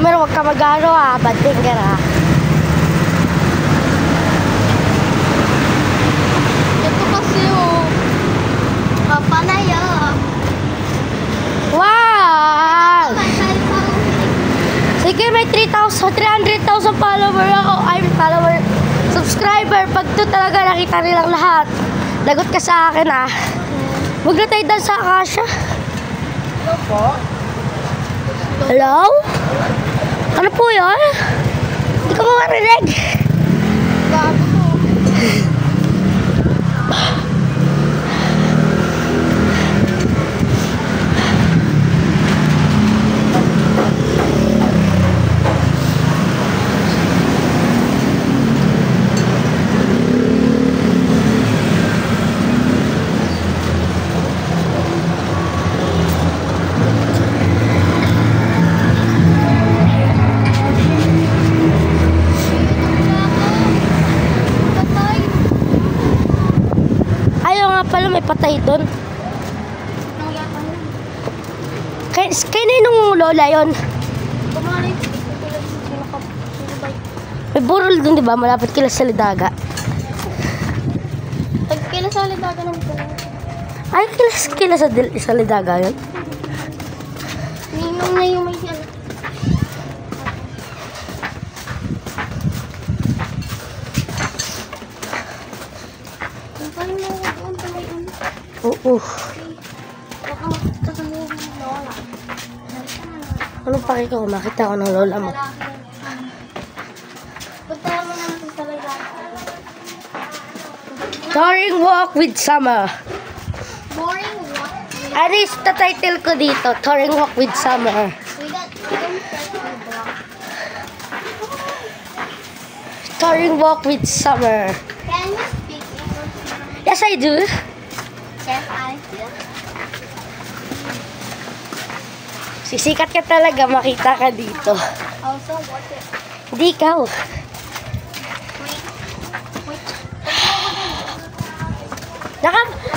Summer, huwag ka mag-aro ha. Bad finger ha. Ito kasi oh. Papanay oh. Wow! Sige, may 300,000 follower ako. Ay, follower. Subscriber. Pag to talaga nakita nilang lahat. Lagot ka sa akin ah. Huwag na tayo dun sa Akasha. Ano po? Hello? Ano po yun? Hindi ko marinig. Gabi mo. Pala may patay doon. Kaninong lola yon? May burol doon, di ba? Malapit kila sa Lidaga. Kila sa Lidaga ng burol. Ay, kila sa Lidaga yun? Ninong na yung may yan. Oo. Anong paki ko? Makita ko ng lola mo. Punta mo naman sa Lidaga. Touring Walk with Summer. Boring what? Ano is the title ko dito? Touring Walk with Summer. We don't press the block. Touring Walk with Summer. Can you speak English? Yes, I do. Yes, I do. Sisikat ka talaga, makita ka dito. Also, what it? Hindi ikaw.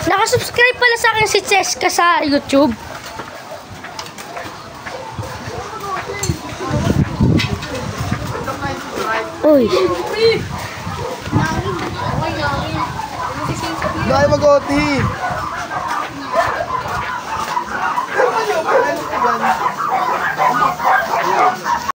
Naka-subscribe pala sa akin si Cheska sa YouTube. Uy. Dahil mag-OT.